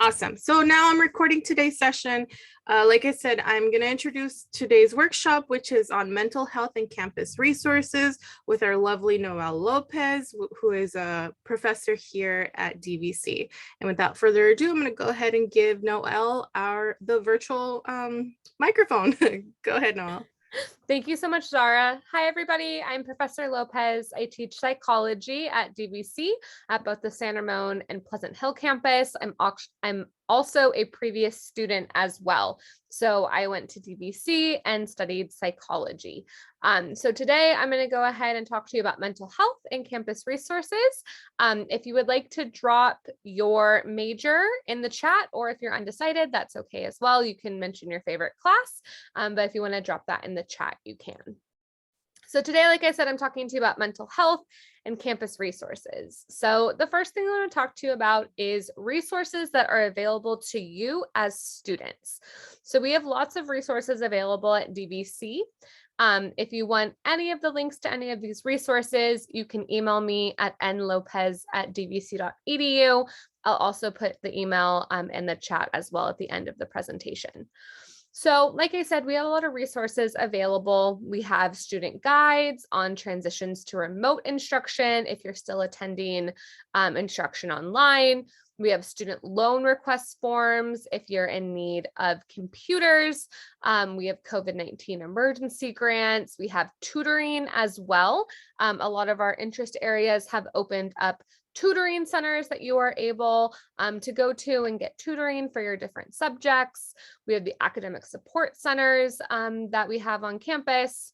Awesome. So now I'm recording today's session. Like I said, I'm going to introduce today's workshop, which is on mental health and campus resources with our lovely Noel Lopez, who is a professor here at DVC. And without further ado, I'm going to go ahead and give Noel the virtual microphone. Go ahead, Noel. Thank you so much, Zara. Hi, everybody. I'm Professor Lopez. I teach psychology at DVC at both the San Ramon and Pleasant Hill campus. I'm also a previous student as well. So I went to DVC and studied psychology. So today I'm going to go ahead and talk to you about mental health and campus resources. If you would like to drop your major in the chat, or if you're undecided, that's okay as well. You can mention your favorite class, but if you want to drop that in the chat, you can. So today, like I said, I'm talking to you about mental health and campus resources. So the first thing I want to talk to you about is resources that are available to you as students. So we have lots of resources available at DVC. If you want any of the links to any of these resources, you can email me at nlopez@dvc.edu. I'll also put the email in the chat as well at the end of the presentation. So like I said, we have a lot of resources available. We have student guides on transitions to remote instruction if you're still attending instruction online. We have student loan request forms if you're in need of computers. We have COVID-19 emergency grants. We have tutoring as well. A lot of our interest areas have opened up tutoring centers that you are able to go to and get tutoring for your different subjects. We have the academic support centers that we have on campus.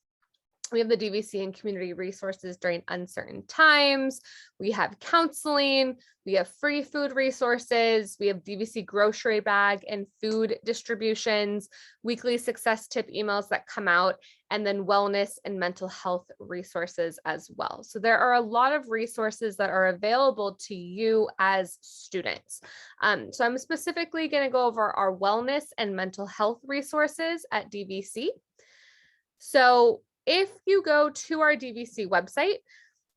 We have the DVC and community resources during uncertain times. We have counseling. We have free food resources. We have DVC grocery bag and food distributions, weekly success tip emails that come out, and then wellness and mental health resources as well. So there are a lot of resources that are available to you as students. So I'm specifically going to go over our wellness and mental health resources at DVC. So if you go to our DVC website,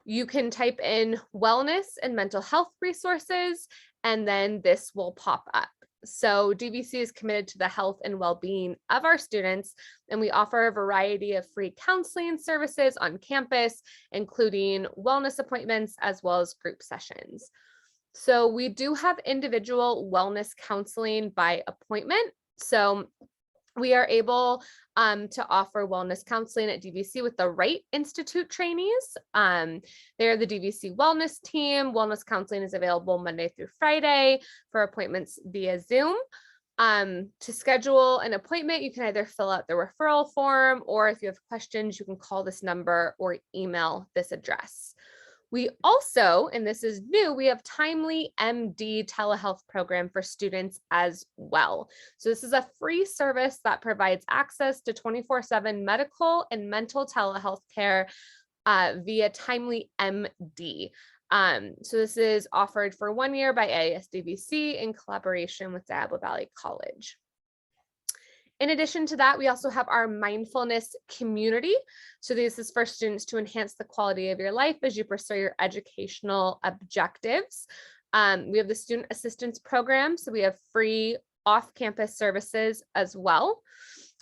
you can type in wellness and mental health resources, and then this will pop up. So DVC is committed to the health and well-being of our students, and we offer a variety of free counseling services on campus, including wellness appointments as well as group sessions. So we do have individual wellness counseling by appointment. So we are able to offer wellness counseling at DVC with the Wright Institute trainees. They're the DVC wellness team. Wellness counseling is available Monday through Friday for appointments via Zoom. To schedule an appointment, you can either fill out the referral form, or if you have questions, you can call this number or email this address. We also, and this is new, we have Timely MD telehealth program for students as well. So this is a free service that provides access to 24/7 medical and mental telehealth care via Timely MD. So this is offered for 1 year by ASDVC in collaboration with Diablo Valley College. In addition to that, we also have our mindfulness community. So this is for students to enhance the quality of your life as you pursue your educational objectives. We have the student assistance program. So we have free off-campus services as well.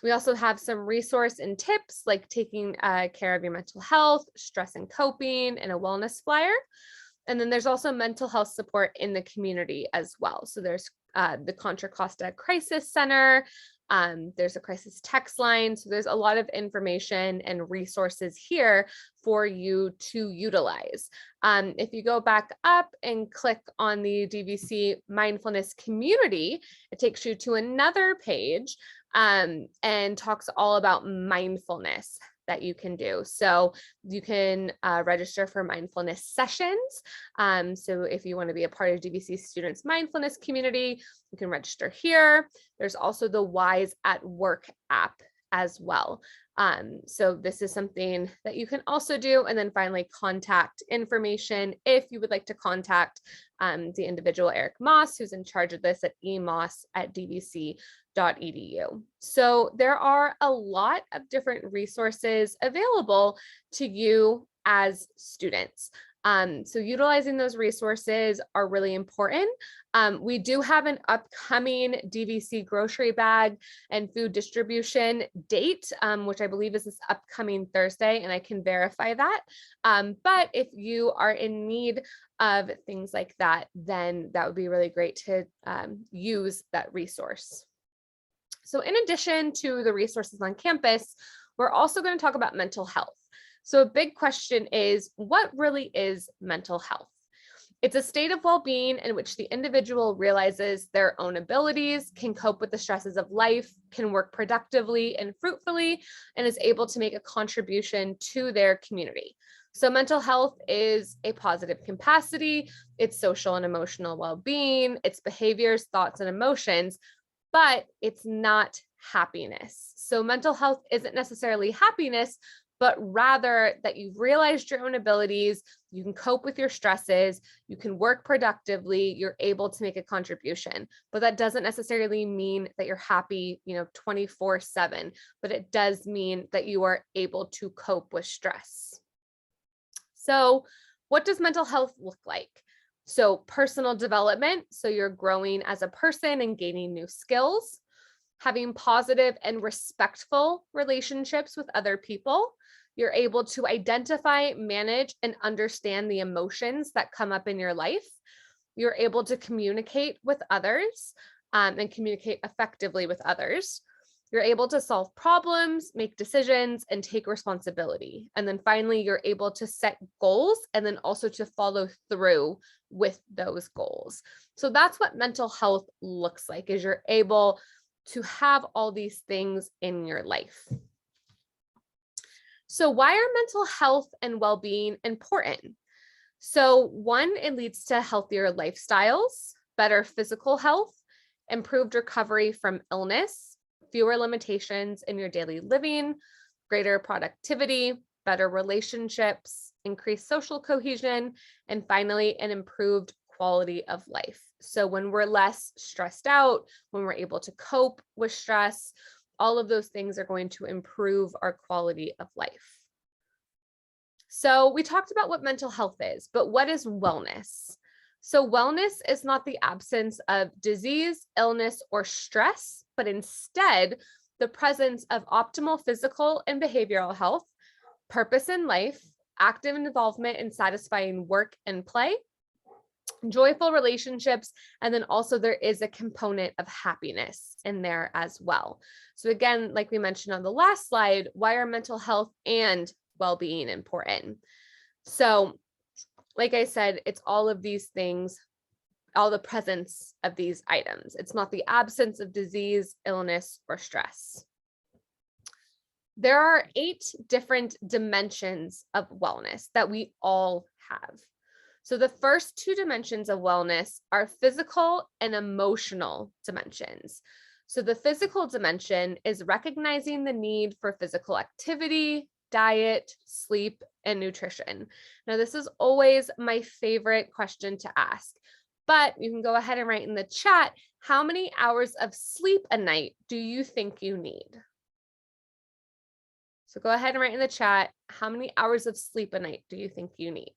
We also have some resource and tips like taking care of your mental health, stress and coping, and a wellness flyer. And then there's also mental health support in the community as well. So there's the Contra Costa Crisis Center. There's a crisis text line. So there's a lot of information and resources here for you to utilize. If you go back up and click on the DVC mindfulness community, it takes you to another page and talks all about mindfulness that you can do. So you can register for mindfulness sessions. So if you want to be a part of DVC students mindfulness community, you can register here. There's also the Wise at Work app as well. So this is something that you can also do. And then finally, contact information if you would like to contact the individual Eric Moss, who's in charge of this at emoss@dvc.edu. So there are a lot of different resources available to you as students. So utilizing those resources are really important. We do have an upcoming DVC grocery bag and food distribution date, which I believe is this upcoming Thursday, and I can verify that. But if you are in need of things like that, then that would be really great to use that resource. So in addition to the resources on campus, we're also going to talk about mental health. So a big question is, what really is mental health? It's a state of well-being in which the individual realizes their own abilities, can cope with the stresses of life, can work productively and fruitfully, and is able to make a contribution to their community. So mental health is a positive capacity, it's social and emotional well-being, it's behaviors, thoughts, and emotions, but it's not happiness. So mental health isn't necessarily happiness, but rather that you've realized your own abilities, you can cope with your stresses, you can work productively, you're able to make a contribution. But that doesn't necessarily mean that you're happy, 24/7, but it does mean that you are able to cope with stress. So what does mental health look like? So personal development, so you're growing as a person and gaining new skills, having positive and respectful relationships with other people. You're able to identify, manage, and understand the emotions that come up in your life. You're able to communicate with others and communicate effectively with others. You're able to solve problems, make decisions, and take responsibility. And then finally, you're able to set goals and then also to follow through with those goals. So that's what mental health looks like, is you're able to have all these things in your life. So why are mental health and well-being important? So one, it leads to healthier lifestyles, better physical health, improved recovery from illness, fewer limitations in your daily living, greater productivity, better relationships, increased social cohesion, and finally, an improved quality of life. So when we're less stressed out, when we're able to cope with stress, all of those things are going to improve our quality of life. So we talked about what mental health is, but what is wellness? So wellness is not the absence of disease, illness, or stress, but instead the presence of optimal physical and behavioral health, purpose in life, active involvement in satisfying work and play, joyful relationships, and then also there is a component of happiness in there as well. So again, like we mentioned on the last slide, why are mental health and well-being important? So like I said, it's all of these things, all the presence of these items. It's not the absence of disease, illness, or stress. There are 8 different dimensions of wellness that we all have. So the first 2 dimensions of wellness are physical and emotional dimensions. So the physical dimension is recognizing the need for physical activity, diet, sleep, and nutrition. Now, this is always my favorite question to ask, but you can go ahead and write in the chat, how many hours of sleep a night do you think you need? So go ahead and write in the chat, how many hours of sleep a night do you think you need?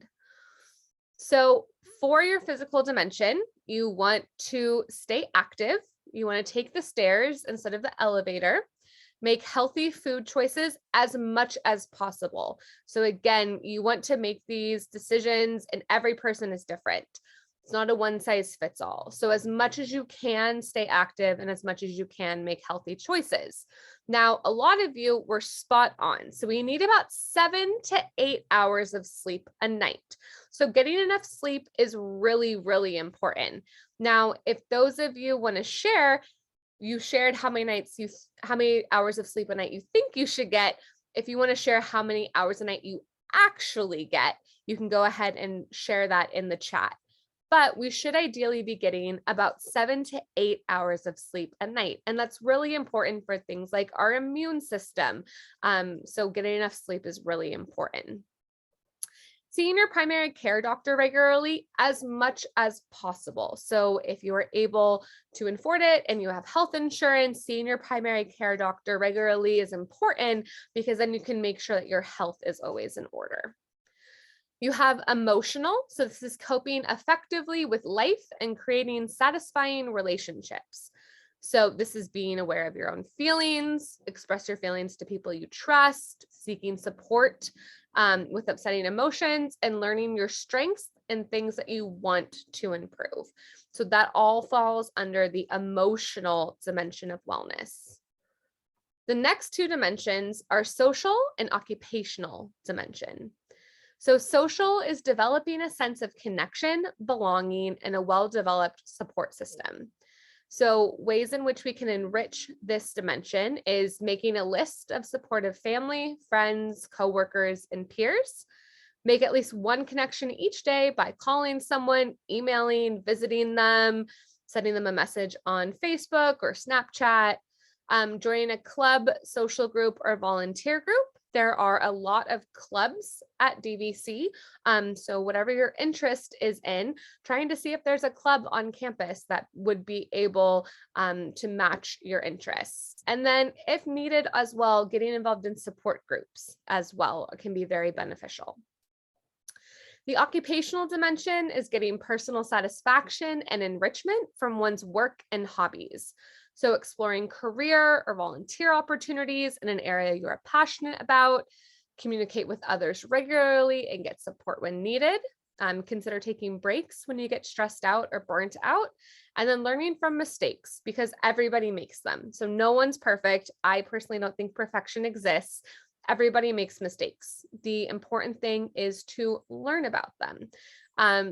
So for your physical dimension, you want to stay active. You want to take the stairs instead of the elevator. Make healthy food choices as much as possible. So again, you want to make these decisions, and every person is different. It's not a one size fits all. So as much as you can, stay active, and as much as you can, make healthy choices. Now, a lot of you were spot on. So we need about 7 to 8 hours of sleep a night. So getting enough sleep is really, really important. Now, if those of you want to share, you shared how many hours of sleep a night you think you should get. If you want to share how many hours a night you actually get, you can go ahead and share that in the chat. But we should ideally be getting about 7 to 8 hours of sleep a night. And that's really important for things like our immune system. So getting enough sleep is really important. Seeing your primary care doctor regularly as much as possible. So if you are able to afford it and you have health insurance, seeing your primary care doctor regularly is important because then you can make sure that your health is always in order. You have emotional. So this is coping effectively with life and creating satisfying relationships. So this is being aware of your own feelings, express your feelings to people you trust, seeking support with upsetting emotions, and learning your strengths and things that you want to improve. So that all falls under the emotional dimension of wellness. The next two dimensions are social and occupational dimension. So social is developing a sense of connection, belonging, and a well-developed support system. So ways in which we can enrich this dimension is making a list of supportive family, friends, coworkers, and peers. Make at least one connection each day by calling someone, emailing, visiting them, sending them a message on Facebook or Snapchat, joining a club, social group, or volunteer group. There are a lot of clubs at DVC. So whatever your interest is in, trying to see if there's a club on campus that would be able to match your interests. And then if needed as well, getting involved in support groups as well can be very beneficial. The occupational dimension is getting personal satisfaction and enrichment from one's work and hobbies. So exploring career or volunteer opportunities in an area you are passionate about, communicate with others regularly and get support when needed. Consider taking breaks when you get stressed out or burnt out, and then learning from mistakes because everybody makes them. So no one's perfect. I personally don't think perfection exists. Everybody makes mistakes. The important thing is to learn about them.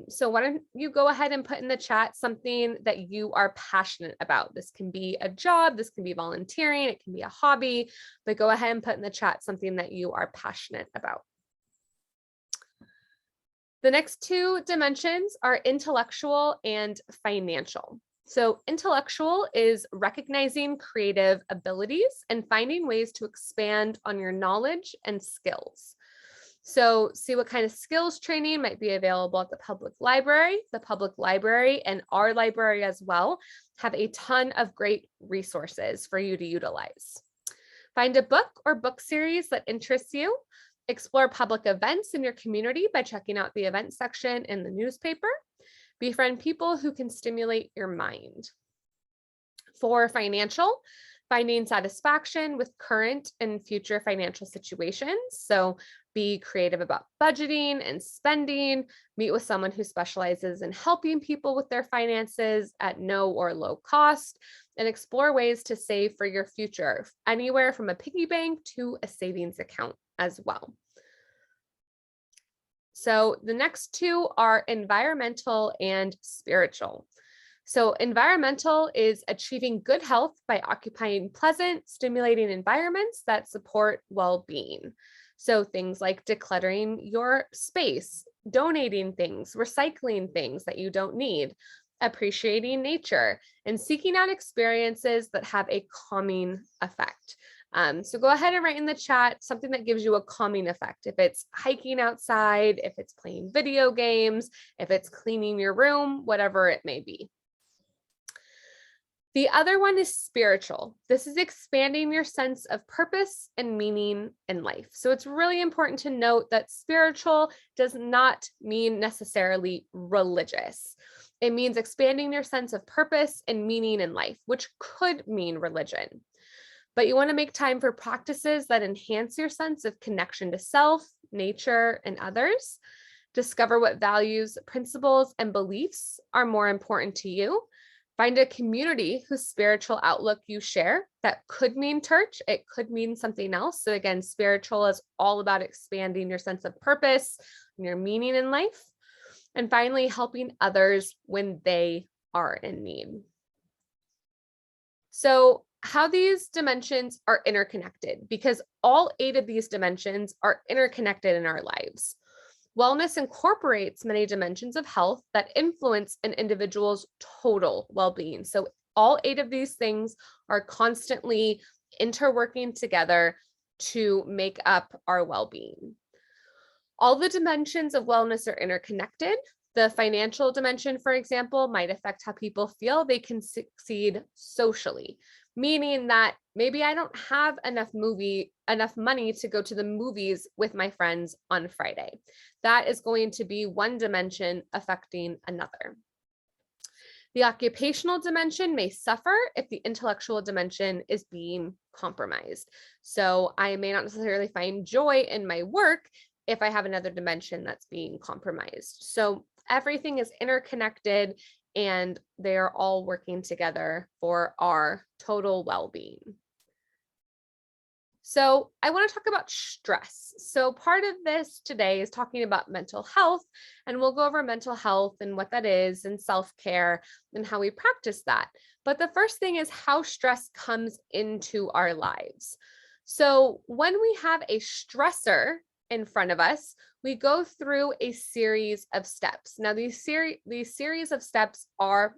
So why don't you go ahead and put in the chat something that you are passionate about. This can be a job, this can be volunteering, it can be a hobby, but go ahead and put in the chat something that you are passionate about. The next two dimensions are intellectual and financial. So intellectual is recognizing creative abilities and finding ways to expand on your knowledge and skills. So see what kind of skills training might be available at the public library. The public library and our library as well have a ton of great resources for you to utilize. Find a book or book series that interests you. Explore public events in your community by checking out the event section in the newspaper. Befriend people who can stimulate your mind. For financial, finding satisfaction with current and future financial situations. So be creative about budgeting and spending, meet with someone who specializes in helping people with their finances at no or low cost, and explore ways to save for your future, anywhere from a piggy bank to a savings account as well. So the next two are environmental and spiritual. So environmental is achieving good health by occupying pleasant, stimulating environments that support well-being. So things like decluttering your space, donating things, recycling things that you don't need, appreciating nature, and seeking out experiences that have a calming effect. So go ahead and write in the chat something that gives you a calming effect. If it's hiking outside, if it's playing video games, if it's cleaning your room, whatever it may be. The other one is spiritual. This is expanding your sense of purpose and meaning in life. So it's really important to note that spiritual does not mean necessarily religious. It means expanding your sense of purpose and meaning in life, which could mean religion. But you want to make time for practices that enhance your sense of connection to self, nature, and others. Discover what values, principles, and beliefs are more important to you. Find a community whose spiritual outlook you share. That could mean church, it could mean something else. So again, spiritual is all about expanding your sense of purpose and your meaning in life. And finally, helping others when they are in need. So how these dimensions are interconnected, because all 8 of these dimensions are interconnected in our lives. Wellness incorporates many dimensions of health that influence an individual's total well-being. So all 8 of these things are constantly interworking together to make up our well-being. All the dimensions of wellness are interconnected. The financial dimension, for example, might affect how people feel they can succeed socially. meaning that maybe I don't have enough money to go to the movies with my friends on Friday. That is going to be one dimension affecting another. The occupational dimension may suffer if the intellectual dimension is being compromised. So I may not necessarily find joy in my work if I have another dimension that's being compromised. So everything is interconnected and they are all working together for our total well-being. So I want to talk about stress. So part of this today is talking about mental health, and we'll go over mental health and what that is and self-care and how we practice that. But the first thing is how stress comes into our lives. So when we have a stressor in front of us, we go through a series of steps. Now, these series of steps are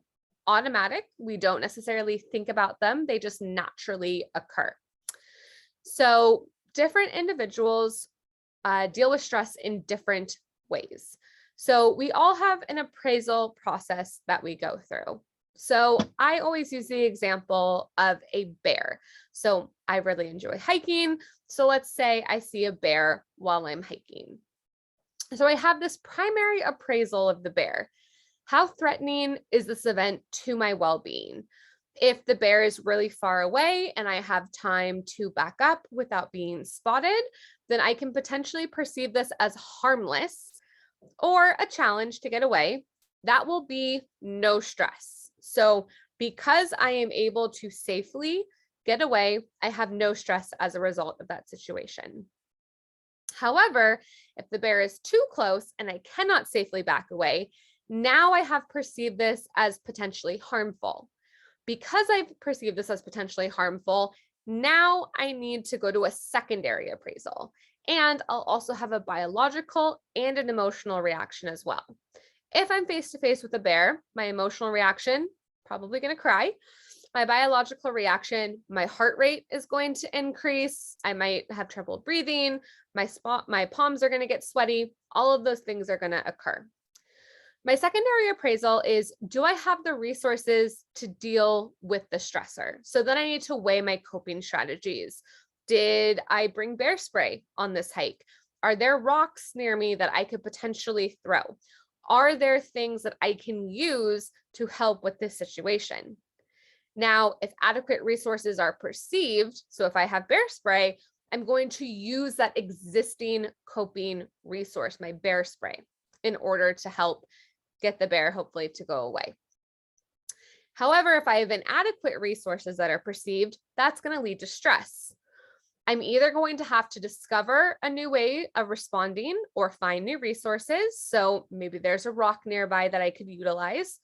automatic. We don't necessarily think about them. They just naturally occur. So different individuals deal with stress in different ways. So we all have an appraisal process that we go through. So I always use the example of a bear. So I really enjoy hiking. So let's say I see a bear while I'm hiking. So I have this primary appraisal of the bear. How threatening is this event to my well-being? If the bear is really far away and I have time to back up without being spotted, then I can potentially perceive this as harmless or a challenge to get away. That will be no stress. So because I am able to safely get away, I have no stress as a result of that situation. However, if the bear is too close and I cannot safely back away, now I have perceived this as potentially harmful. Because I've perceived this as potentially harmful, now I need to go to a secondary appraisal. And I'll also have a biological and an emotional reaction as well. If I'm face to face with a bear, my emotional reaction, probably going to cry. My biological reaction, my heart rate is going to increase. I might have trouble breathing. My palms are going to get sweaty. All of those things are going to occur. My secondary appraisal is, do I have the resources to deal with the stressor? So then I need to weigh my coping strategies. Did I bring bear spray on this hike? Are there rocks near me that I could potentially throw? Are there things that I can use to help with this situation? Now, if adequate resources are perceived, so if I have bear spray, I'm going to use that existing coping resource, my bear spray, in order to help get the bear hopefully to go away. However, if I have inadequate resources that are perceived, that's going to lead to stress. I'm either going to have to discover a new way of responding or find new resources. So maybe there's a rock nearby that I could utilize,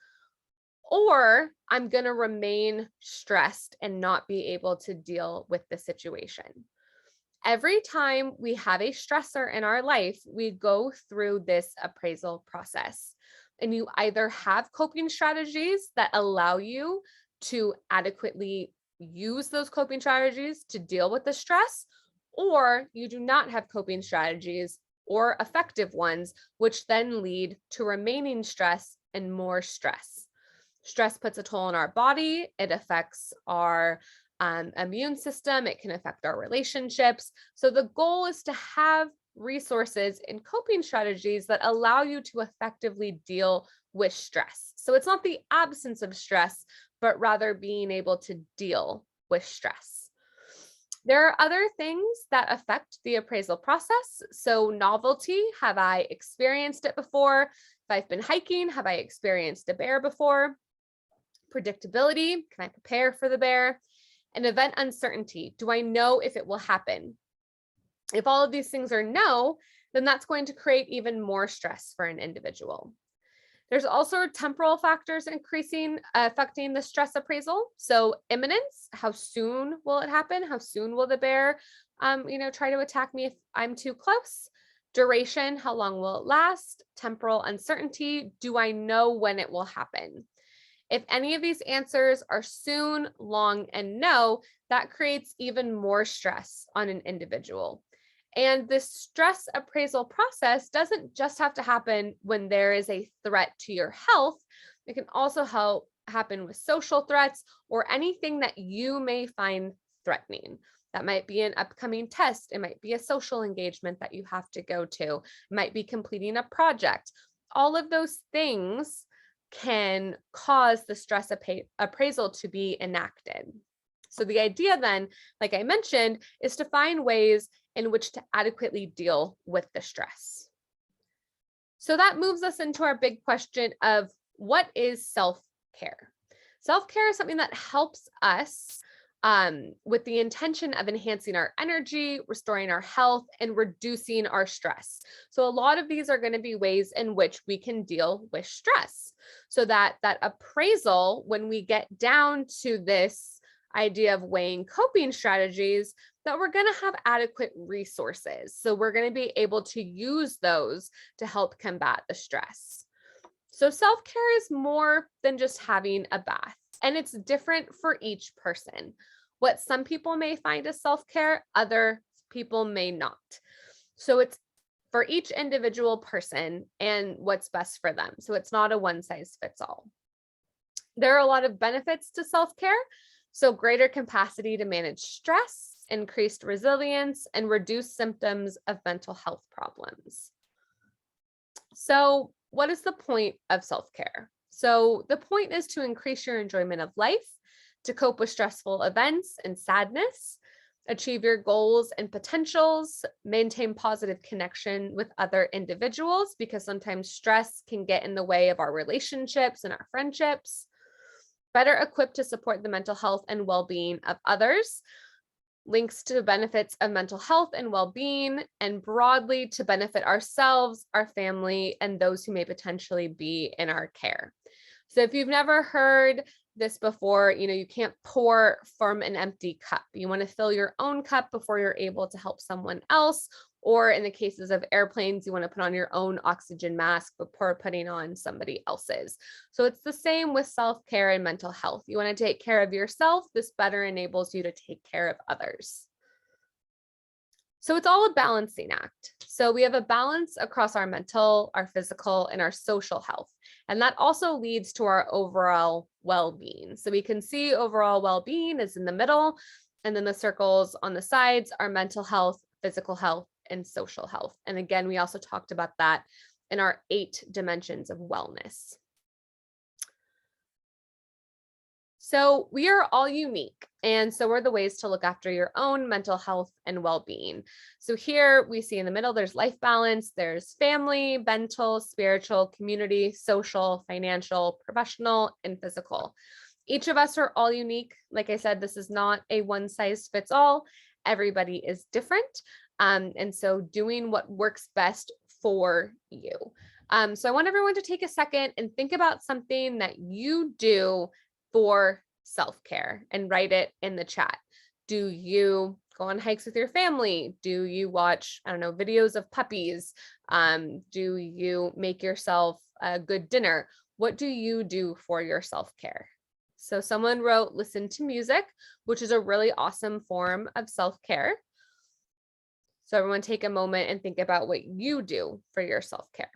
or I'm going to remain stressed and not be able to deal with the situation. Every time we have a stressor in our life, we go through this appraisal process. And you either have coping strategies that allow you to adequately use those coping strategies to deal with the stress, or you do not have coping strategies or effective ones, which then lead to remaining stress and more stress. Stress puts a toll on our body. It affects our immune system. It can affect our relationships. So the goal is to have resources and coping strategies that allow you to effectively deal with stress. So it's not the absence of stress, but rather being able to deal with stress. There are other things that affect the appraisal process. So novelty, have I experienced it before? If I've been hiking, have I experienced a bear before? Predictability, can I prepare for the bear? And event uncertainty, do I know if it will happen? If all of these things are no, then that's going to create even more stress for an individual. There's also temporal factors affecting the stress appraisal. So imminence, how soon will it happen? How soon will the bear, try to attack me if I'm too close? Duration, how long will it last? Temporal uncertainty, do I know when it will happen? If any of these answers are soon, long, and no, that creates even more stress on an individual. And this stress appraisal process doesn't just have to happen when there is a threat to your health. It can also happen with social threats or anything that you may find threatening. That might be an upcoming test. It might be a social engagement that you have to go to. It might be completing a project. All of those things can cause the stress appraisal to be enacted. So the idea then, like I mentioned, is to find ways in which to adequately deal with the stress. So that moves us into our big question of what is self-care? Self-care is something that helps us with the intention of enhancing our energy, restoring our health, and reducing our stress. So a lot of these are going to be ways in which we can deal with stress. So that appraisal, when we get down to this idea of weighing coping strategies, that we're going to have adequate resources. So we're going to be able to use those to help combat the stress. So self-care is more than just having a bath, and it's different for each person. What some people may find as self-care, other people may not. So it's for each individual person and what's best for them. So it's not a one size fits all. There are a lot of benefits to self-care. So greater capacity to manage stress, increased resilience, and reduced symptoms of mental health problems. So what is the point of self-care? So the point is to increase your enjoyment of life, to cope with stressful events and sadness, achieve your goals and potentials, maintain positive connection with other individuals, because sometimes stress can get in the way of our relationships and our friendships, better equipped to support the mental health and well-being of others, links to the benefits of mental health and well-being, and broadly to benefit ourselves, our family, and those who may potentially be in our care. So if you've never heard this before, you can't pour from an empty cup. You want to fill your own cup before you're able to help someone else. Or in the cases of airplanes, you want to put on your own oxygen mask before putting on somebody else's. So it's the same with self-care and mental health. You want to take care of yourself. This better enables you to take care of others. So it's all a balancing act. So we have a balance across our mental, our physical, and our social health. And that also leads to our overall well-being. So we can see overall well-being is in the middle, and then the circles on the sides are mental health, physical health, and social health. And again, we also talked about that in our 8 dimensions of wellness. So we are all unique, and so are the ways to look after your own mental health and well-being. So here we see in the middle, there's life balance, there's family, mental, spiritual, community, social, financial, professional, and physical. Each of us are all unique. Like I said, this is not a one size fits all. Everybody is different. And so doing what works best for you. So I want everyone to take a second and think about something that you do for self-care and write it in the chat. Do you go on hikes with your family? Do you watch, videos of puppies? Do you make yourself a good dinner? What do you do for your self-care? So someone wrote, listen to music, which is a really awesome form of self-care. So everyone take a moment and think about what you do for your self-care.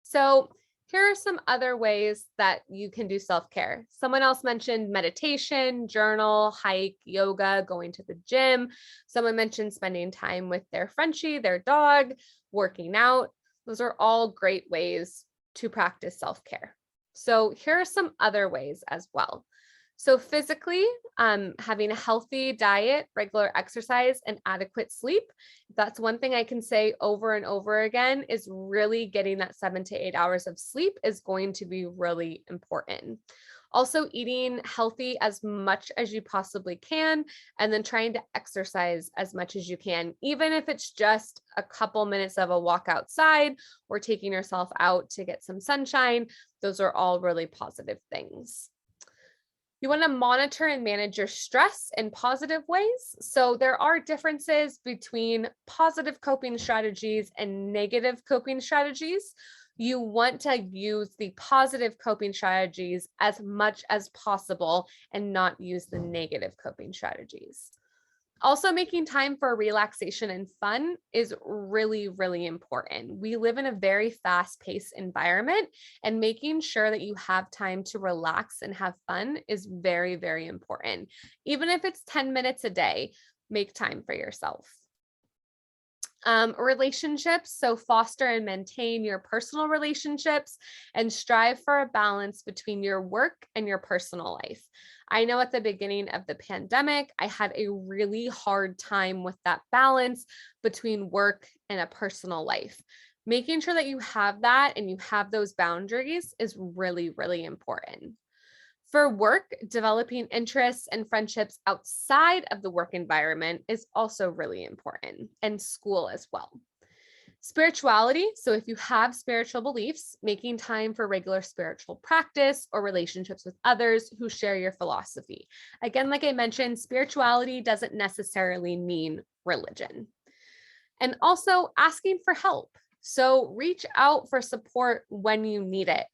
So here are some other ways that you can do self-care. Someone else mentioned meditation, journal, hike, yoga, going to the gym. Someone mentioned spending time with their Frenchie, their dog, working out. Those are all great ways to practice self-care. So here are some other ways as well. So physically, having a healthy diet, regular exercise, and adequate sleep. That's one thing I can say over and over again, is really getting that 7 to 8 hours of sleep is going to be really important. Also eating healthy as much as you possibly can, and then trying to exercise as much as you can, even if it's just a couple minutes of a walk outside or taking yourself out to get some sunshine. Those are all really positive things. You want to monitor and manage your stress in positive ways. So there are differences between positive coping strategies and negative coping strategies. You want to use the positive coping strategies as much as possible and not use the negative coping strategies. Also, making time for relaxation and fun is really, really important. We live in a very fast-paced environment, and making sure that you have time to relax and have fun is very, very important. Even if it's 10 minutes a day, make time for yourself. Relationships, so foster and maintain your personal relationships and strive for a balance between your work and your personal life. I know at the beginning of the pandemic, I had a really hard time with that balance between work and a personal life. Making sure that you have that and you have those boundaries is really, really important. For work, developing interests and friendships outside of the work environment is also really important, and school as well. Spirituality, so if you have spiritual beliefs, making time for regular spiritual practice or relationships with others who share your philosophy. Again, like I mentioned, spirituality doesn't necessarily mean religion. And also asking for help. So reach out for support when you need it.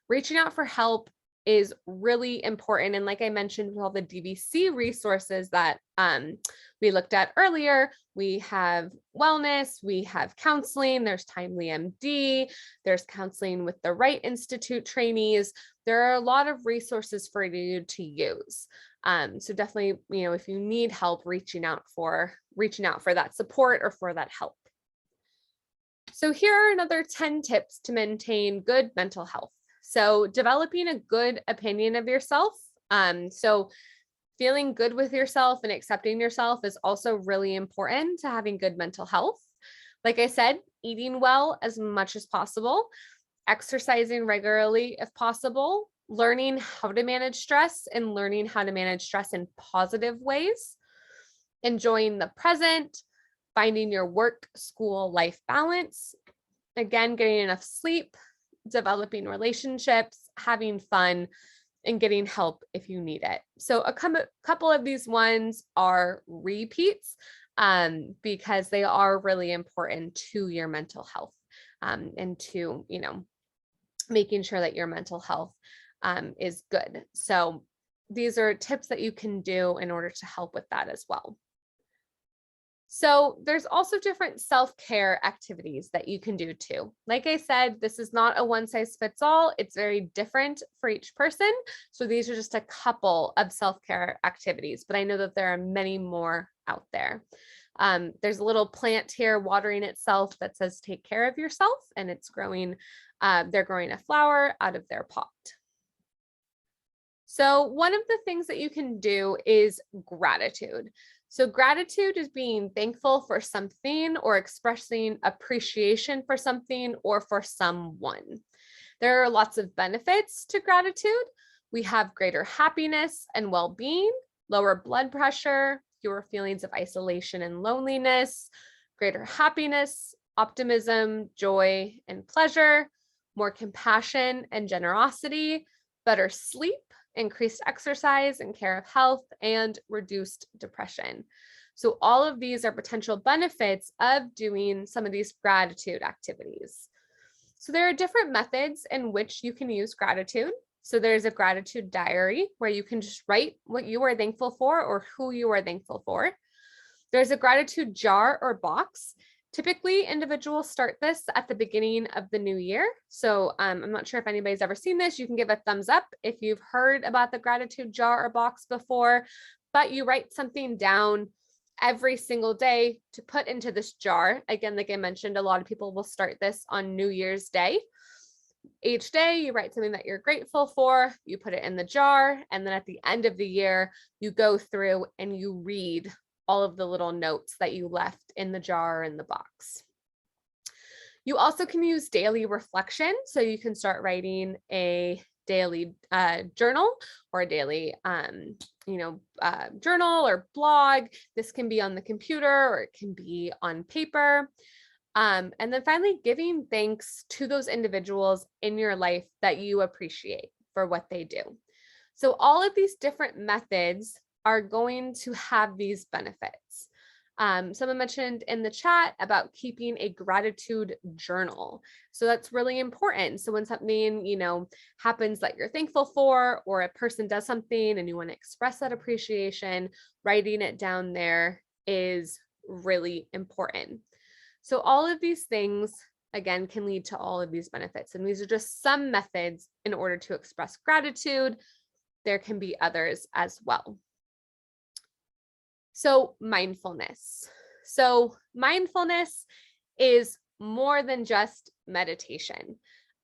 Reaching out for help is really important. And like I mentioned, with all the DVC resources that we looked at earlier, we have wellness, we have counseling, there's Timely MD, there's counseling with the Right Institute trainees. There are a lot of resources for you to use. So definitely, if you need help, reaching out for that support or for that help. So here are another 10 tips to maintain good mental health. So developing a good opinion of yourself. So feeling good with yourself and accepting yourself is also really important to having good mental health. Like I said, eating well as much as possible, exercising regularly if possible, learning how to manage stress and learning how to manage stress in positive ways, enjoying the present, finding your work, school, life balance, again, getting enough sleep, developing relationships, having fun, and getting help if you need it. So a couple of these ones are repeats because they are really important to your mental health and to, making sure that your mental health is good. So these are tips that you can do in order to help with that as well. So there's also different self-care activities that you can do too. Like I said, this is not a one size fits all. It's very different for each person. So these are just a couple of self-care activities, but I know that there are many more out there. There's a little plant here watering itself that says take care of yourself, and it's growing, they're growing a flower out of their pot. So one of the things that you can do is gratitude. So gratitude is being thankful for something or expressing appreciation for something or for someone. There are lots of benefits to gratitude. We have greater happiness and well-being, lower blood pressure, fewer feelings of isolation and loneliness, greater happiness, optimism, joy, and pleasure, more compassion and generosity, better sleep, increased exercise and care of health, and reduced depression. So all of these are potential benefits of doing some of these gratitude activities. So there are different methods in which you can use gratitude. So there's a gratitude diary where you can just write what you are thankful for or who you are thankful for. There's a gratitude jar or box. Typically, individuals start this at the beginning of the new year. So I'm not sure if anybody's ever seen this. You can give a thumbs up if you've heard about the gratitude jar or box before, but you write something down every single day to put into this jar. Again, like I mentioned, a lot of people will start this on New Year's Day. Each day you write something that you're grateful for, you put it in the jar, and then at the end of the year, you go through and you read all of the little notes that you left in the jar and the box. You also can use daily reflection. So you can start writing a daily journal or a daily journal or blog. This can be on the computer or it can be on paper. And then finally, giving thanks to those individuals in your life that you appreciate for what they do. So all of these different methods are going to have these benefits. Someone mentioned in the chat about keeping a gratitude journal. So that's really important. So when something, happens that you're thankful for, or a person does something and you want to express that appreciation, writing it down there is really important. So all of these things, again, can lead to all of these benefits. And these are just some methods in order to express gratitude. There can be others as well. So mindfulness. So mindfulness is more than just meditation.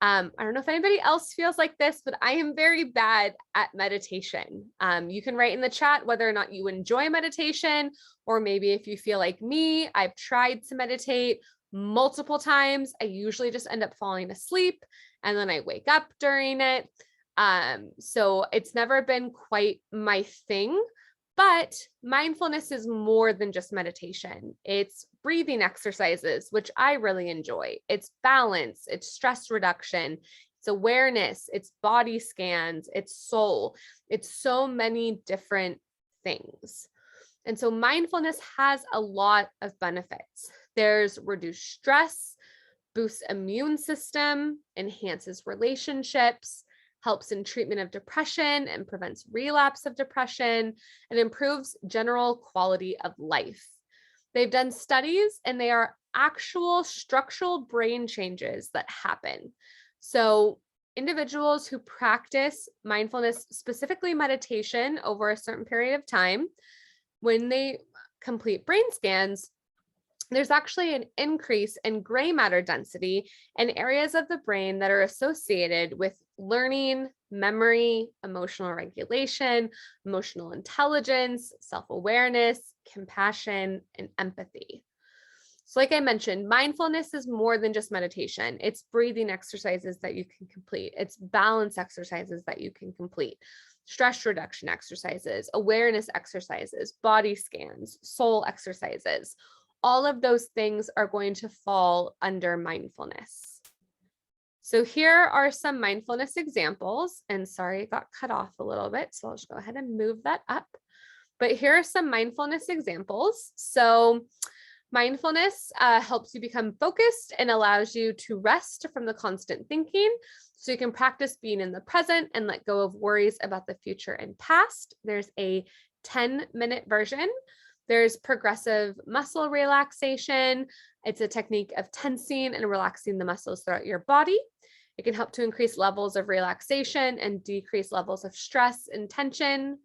I don't know if anybody else feels like this, but I am very bad at meditation. You can write in the chat whether or not you enjoy meditation, or maybe if you feel like me, I've tried to meditate multiple times. I usually just end up falling asleep and then I wake up during it. So it's never been quite my thing. But mindfulness is more than just meditation. It's breathing exercises, which I really enjoy. It's balance, it's stress reduction, it's awareness, it's body scans, it's soul. It's so many different things. And so mindfulness has a lot of benefits. There's reduced stress, boosts immune system, enhances relationships, helps in treatment of depression and prevents relapse of depression, and improves general quality of life. They've done studies and they are actual structural brain changes that happen. So individuals who practice mindfulness, specifically meditation, over a certain period of time, when they complete brain scans, there's actually an increase in gray matter density in areas of the brain that are associated with learning, memory, emotional regulation, emotional intelligence, self-awareness, compassion, and empathy. So like I mentioned, mindfulness is more than just meditation. It's breathing exercises that you can complete. It's balance exercises that you can complete. Stress reduction exercises, awareness exercises, body scans, soul exercises. All of those things are going to fall under mindfulness. So here are some mindfulness examples, and sorry, it got cut off a little bit, so I'll just go ahead and move that up. But here are some mindfulness examples. So mindfulness helps you become focused and allows you to rest from the constant thinking. So you can practice being in the present and let go of worries about the future and past. There's a 10-minute version. There's progressive muscle relaxation. It's a technique of tensing and relaxing the muscles throughout your body. It can help to increase levels of relaxation and decrease levels of stress and tension.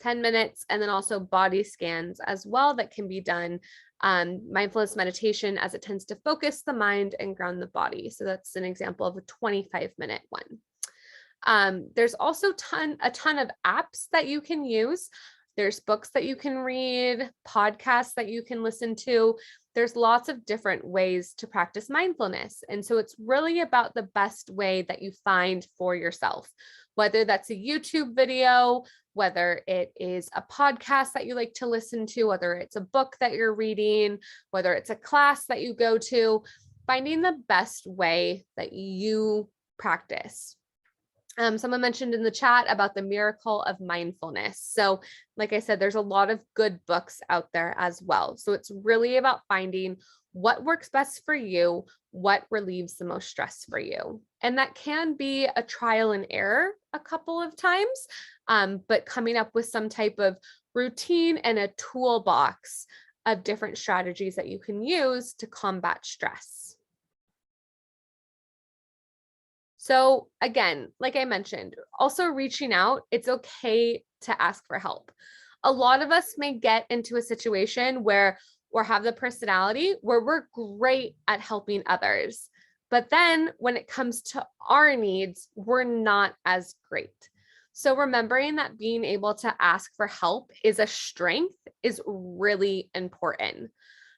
10 minutes, and then also body scans as well that can be done. Mindfulness meditation, as it tends to focus the mind and ground the body. So that's an example of a 25-minute one. There's also a ton of apps that you can use. There's books that you can read, podcasts that you can listen to. There's lots of different ways to practice mindfulness. And so it's really about the best way that you find for yourself, whether that's a YouTube video, whether it is a podcast that you like to listen to, whether it's a book that you're reading, whether it's a class that you go to, finding the best way that you practice. Someone mentioned in the chat about the miracle of mindfulness. So like I said, there's a lot of good books out there as well. So it's really about finding what works best for you, what relieves the most stress for you. And that can be a trial and error a couple of times, but coming up with some type of routine and a toolbox of different strategies that you can use to combat stress. So again, like I mentioned, also reaching out, it's okay to ask for help. A lot of us may get into a situation where or have the personality where we're great at helping others. But then when it comes to our needs, we're not as great. So remembering that being able to ask for help is a strength is really important.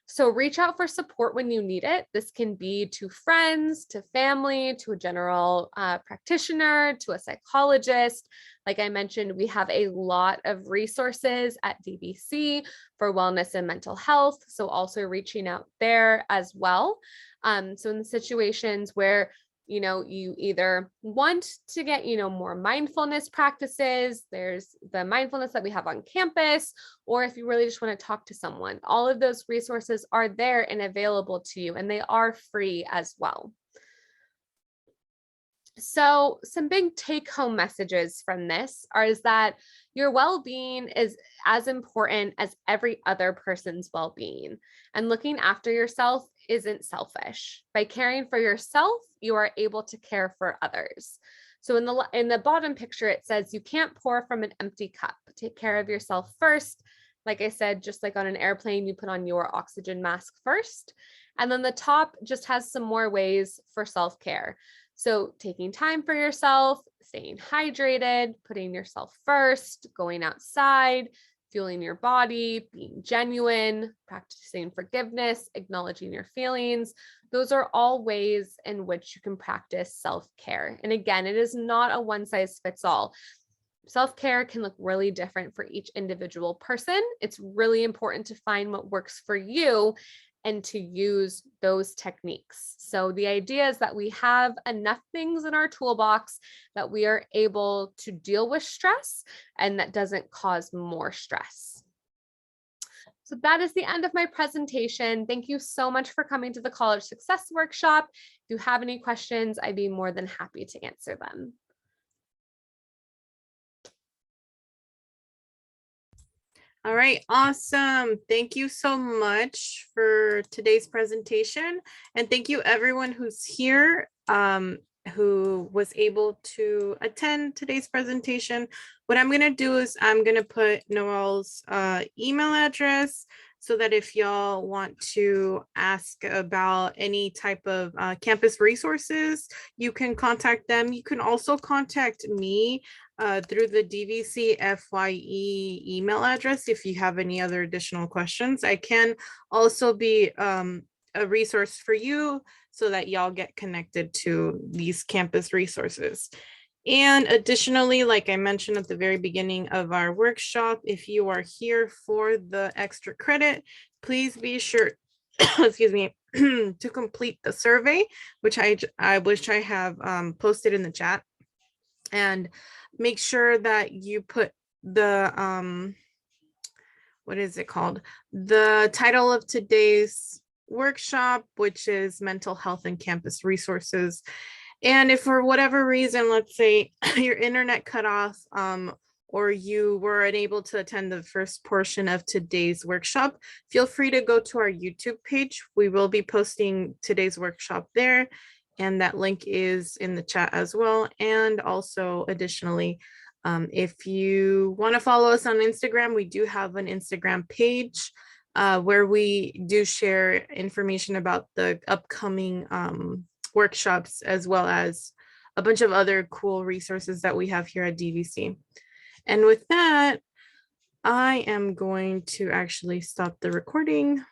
So reach out for support when you need it. This can be to friends, to family, to a general practitioner, to a psychologist. Like I mentioned, we have a lot of resources at DBC for wellness and mental health. So also reaching out there as well. So in the situations where you either want to get, more mindfulness practices, there's the mindfulness that we have on campus, or if you really just want to talk to someone, all of those resources are there and available to you, and they are free as well. So some big take-home messages from this is that your well-being is as important as every other person's well-being. And looking after yourself isn't selfish. By caring for yourself, you are able to care for others. So in the bottom picture, it says you can't pour from an empty cup. Take care of yourself first. Like I said, just like on an airplane, you put on your oxygen mask first. And then the top just has some more ways for self-care. So taking time for yourself, staying hydrated, putting yourself first, going outside, fueling your body, being genuine, practicing forgiveness, acknowledging your feelings. Those are all ways in which you can practice self-care. And again, it is not a one size fits all. Self-care can look really different for each individual person. It's really important to find what works for you and to use those techniques. So the idea is that we have enough things in our toolbox that we are able to deal with stress and that doesn't cause more stress. So that is the end of my presentation. Thank you so much for coming to the College Success Workshop. If you have any questions, I'd be more than happy to answer them. All right, awesome. Thank you so much for today's presentation. And thank you everyone who's here, who was able to attend today's presentation. What I'm gonna do is I'm gonna put Noel's email address so that if y'all want to ask about any type of campus resources, you can contact them. You can also contact me through the DVC FYE email address if you have any other additional questions. I can also be a resource for you so that y'all get connected to these campus resources. And additionally, like I mentioned at the very beginning of our workshop, if you are here for the extra credit, please be sure, excuse me, to complete the survey, which I wish I have posted in the chat. And make sure that you put the, what is it called? The title of today's workshop, which is Mental Health and Campus Resources. And if for whatever reason, let's say your internet cut off, or you were unable to attend the first portion of today's workshop, feel free to go to our YouTube page. We will be posting today's workshop there, and that link is in the chat as well. And also additionally, if you want to follow us on Instagram, we do have an Instagram page where we do share information about the upcoming workshops, as well as a bunch of other cool resources that we have here at DVC. And with that, I am going to actually stop the recording.